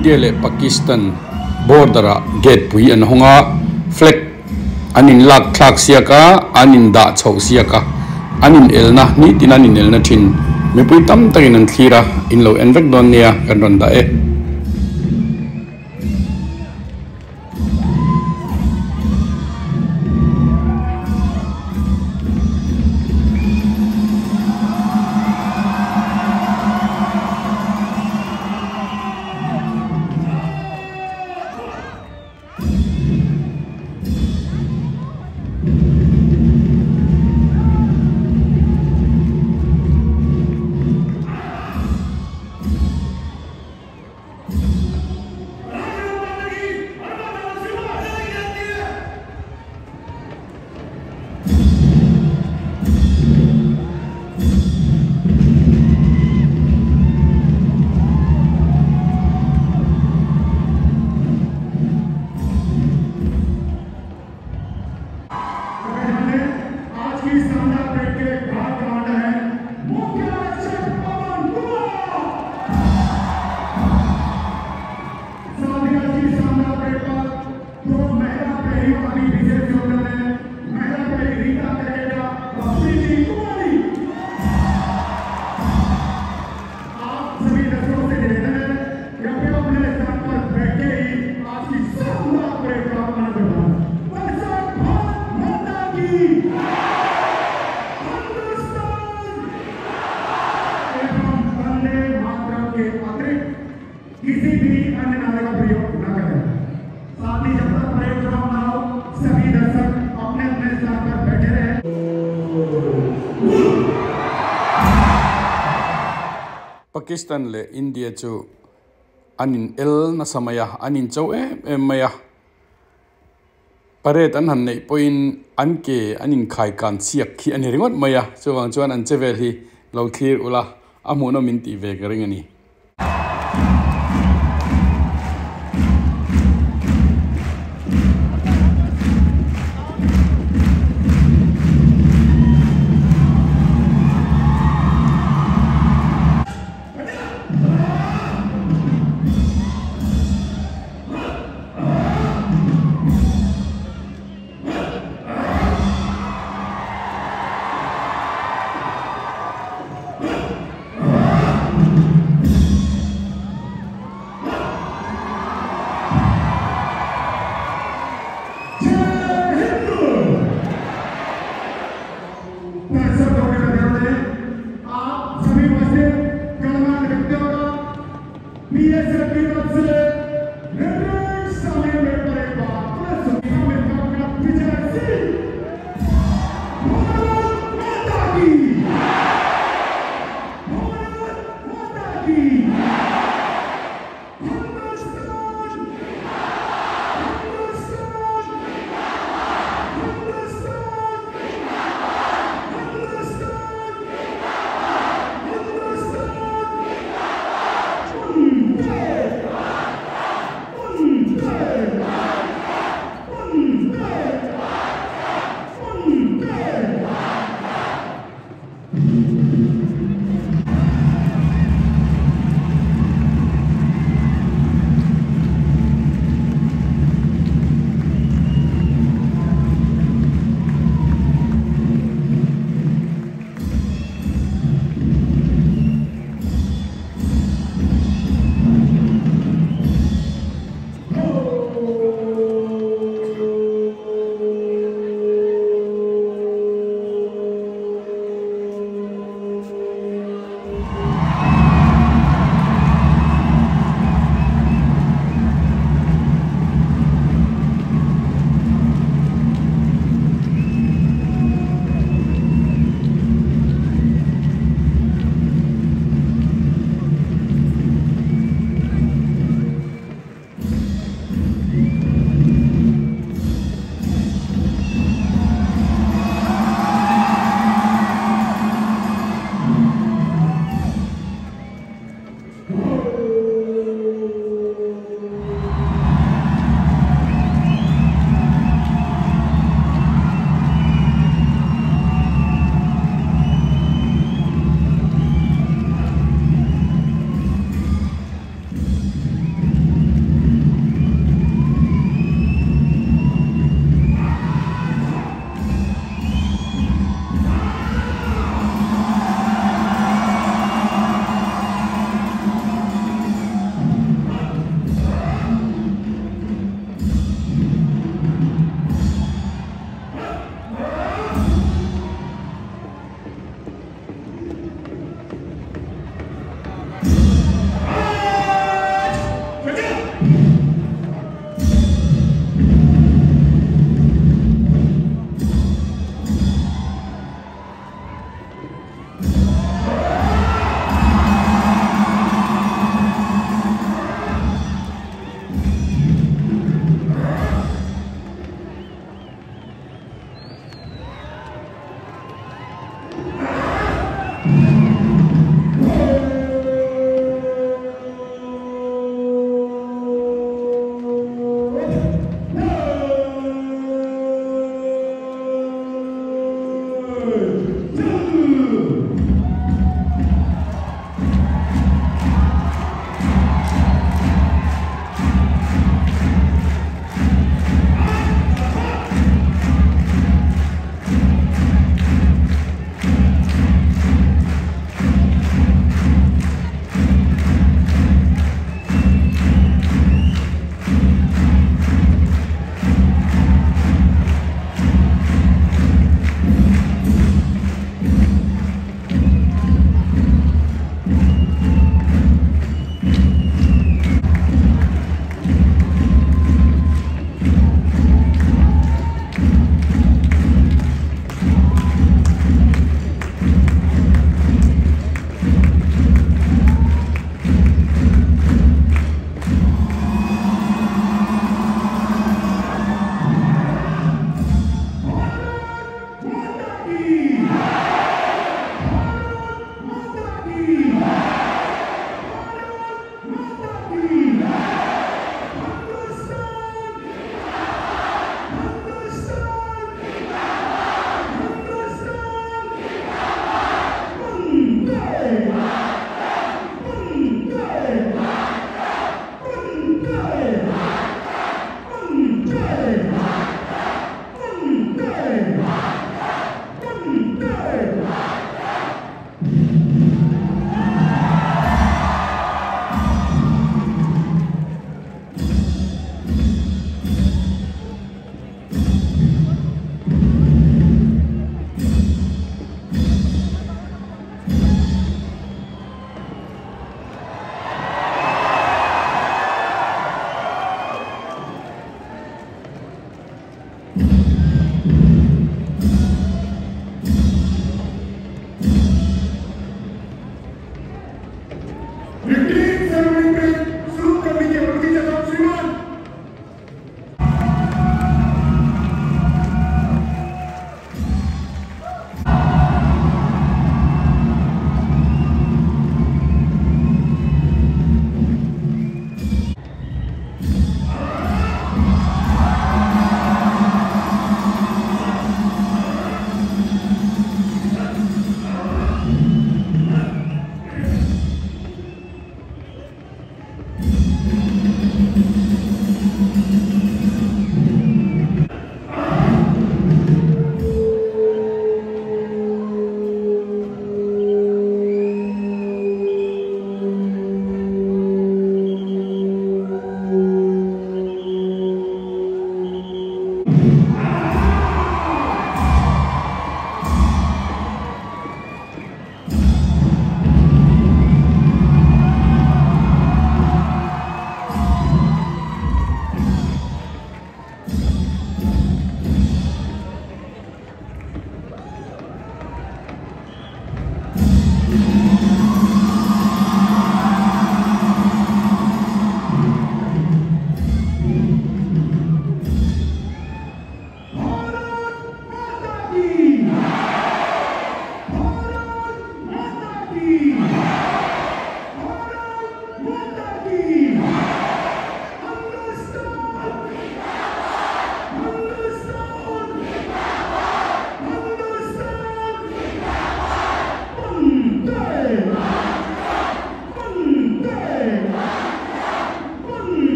India le Pakistan border gate pui an honga flag anin lak thak siaka anin da chho siaka anin elna ni tin anin elna thin mi pui tam takin an thira in lo en vek don nia kan ron da e किसी भी अन्य नारे का प्रयोग न करें। साथ ही जब तक परेड खत्म ना हो सभी दर्शक अपने अपने स्थान पर बैठे रहें। पाकिस्तान ले इंडिया जो अनिन एल न समया अनिन चौ ए मया परेड अन हन्ने पोइन अनके अनिन खाई कान सियक खी अनि रिंगोट मया चुवांग चुवान अन चेवेल ही लौथीर उला अमुनो Minty way करेंगनी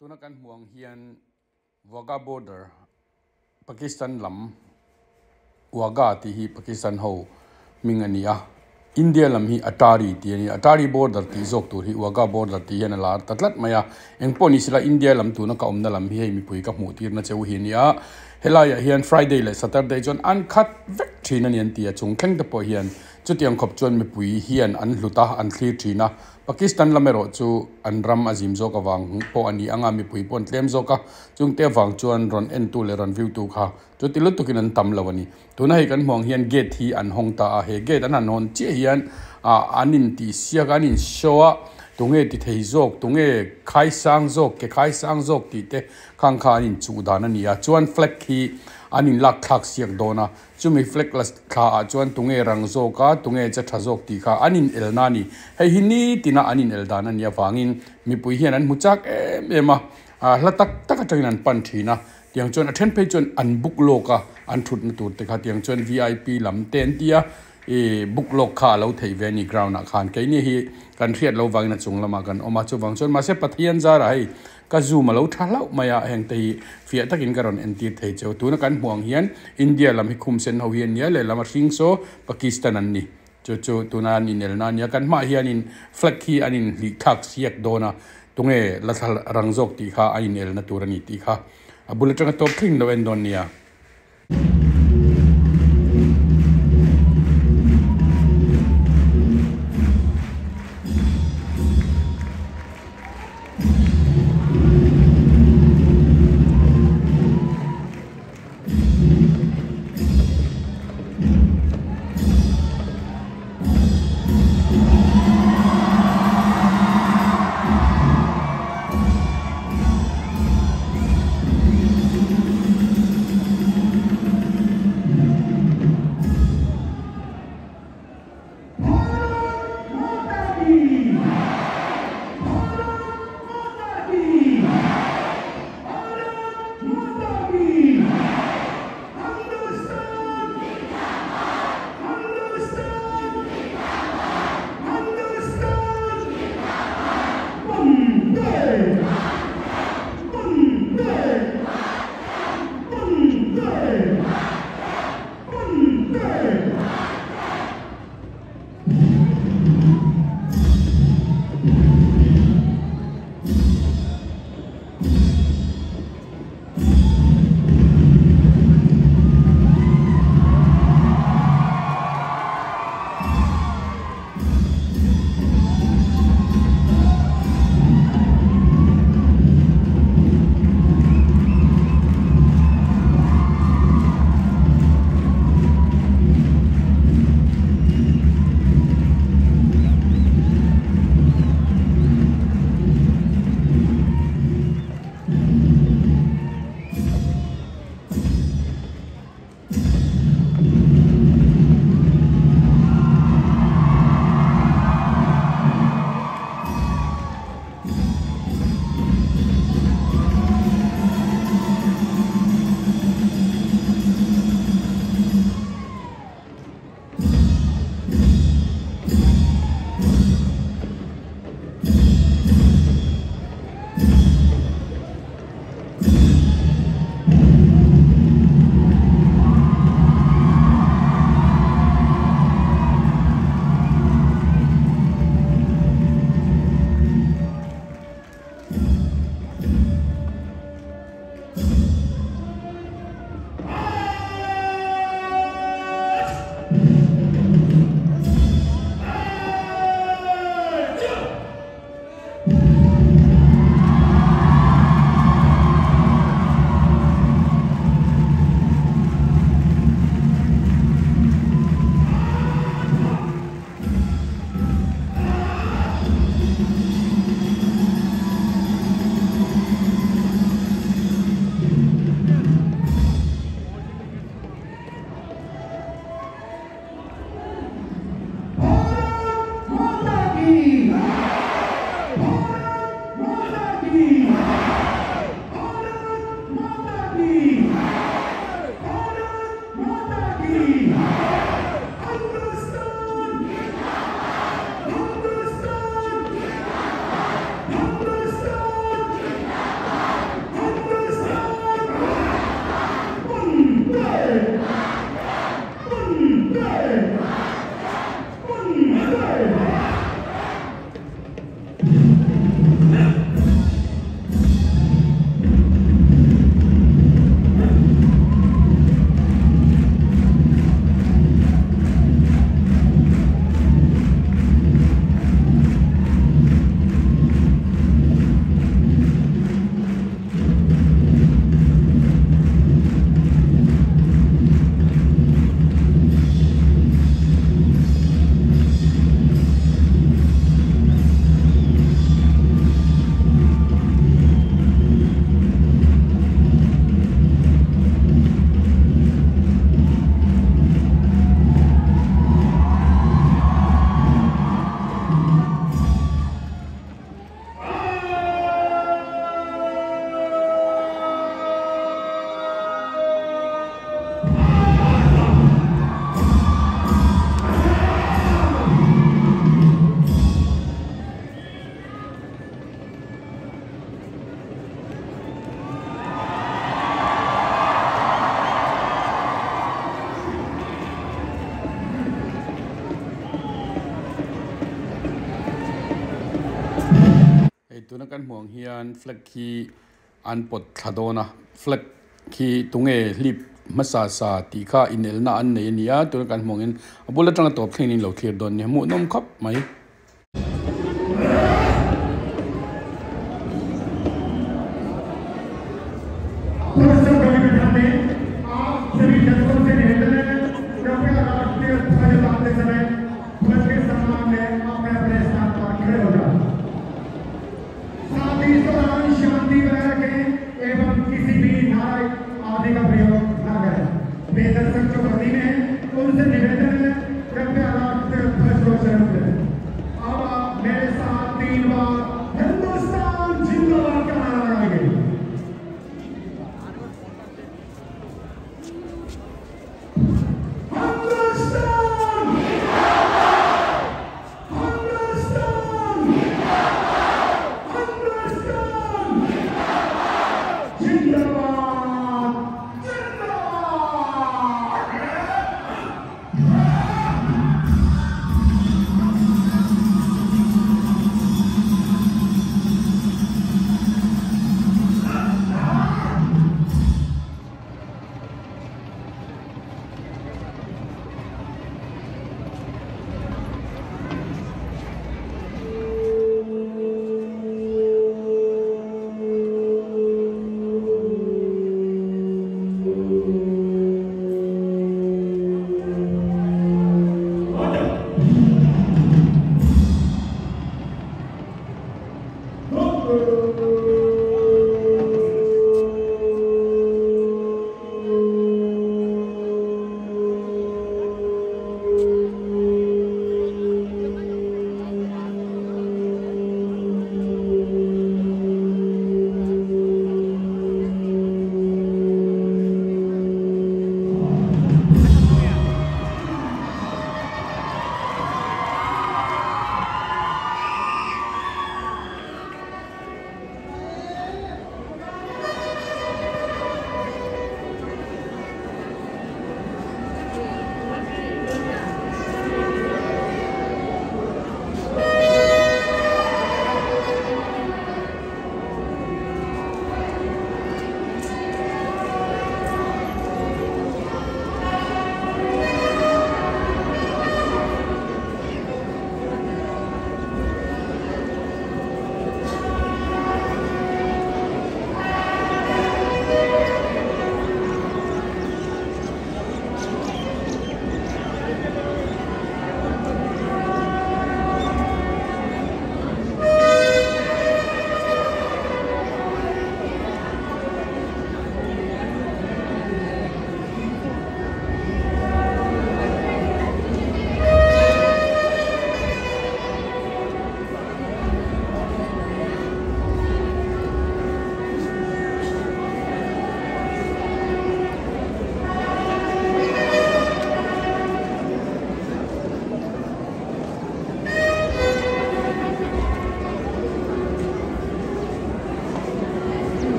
Tuna kan huang hian Wagah border Pakistan lam waga ti hi Pakistan ho mingania India lam hi Atari ti ani Atari border ti zok tur hi waga border ti hian la tatlat maya engponi sila India lam tu na ka omna lam hi mi pui ka mu tir na cheu hi nia helaya hian Friday le Saturday jon an khat vek thina nian ti chung kheng te po hian chutiang khop chon mi pui hian an hluta an thlir thina Pakistan lamero chu an ram azim zo ka wang po ani anga mi pui pon tlem zo ka chung te wang chuan ron en tu le ron view tu kha chu tilut tukin an tam lawani tuna hi kan mong hian gate hi an hong ta a he gate an hon che hian anin ti sia ganin showa tunge ti thei zok tunge khai sang zok ke khai sang zok ti te khang kha anin chu dan ani a chuan flag hi anin lak thak siak dona chumi flag las kha a chuan tunge rang zoka tunge cha tha zok ti kha anin elnani hei hini tina anin eldan ania wangin mi pui hian an muchak ema hlatak tak atangin an pan thina tiang chuan athen pe chuan an book loka an thut na tur te kha tiang chuan VIP lam ten tia book lok kha lo thei ve ni ground a khan ke ni hi kan riat lo wangna chung lama kan oma chu wang chuan ma se pathian za rai ka zoom lo thalau maya heng te fia takin karon entir thei cheu tu na kan huang hian India lam hi khum sen ho hian nia le lama ring so Pakistan an ni chu tuna ni nel na nia kan ma hian in flag hi anin li thak siak dona tunge la thal rangjok ti kha ain el na turani ti kha abula tanga top thing no endon nia tu na kan muang hian flag khi an pot thadona flag khi tunge lip masa sa ti kha inel na an nei nia tu na kan muang in abula tang top thing in lo thlir don ni mu nom khap mai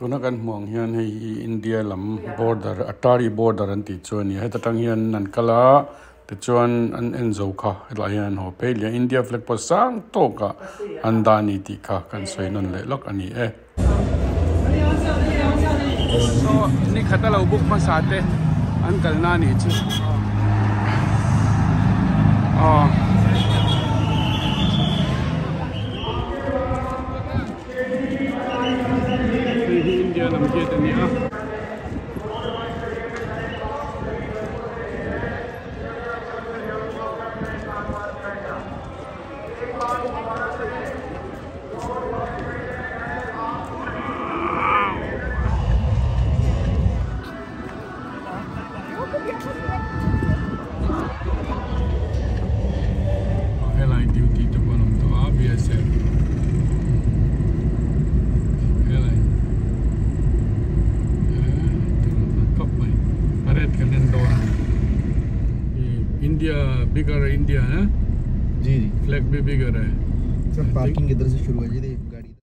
tuna kan muang hian hei India lam border Atari border an ti chuan ni heta tang hian nan kala te chuan an enzo kha la hian ho pe lia India flag po sang to ka an da ni ti kha kan soi non le lok ani e so ni khata lo buk pa sa te an kal na ni chi India lam ke te ni a airline duty to one of the BSF airline top by red calendar India bigger India है G flag भी bigger है sir parking इधर से शुरू है जी गाड़ी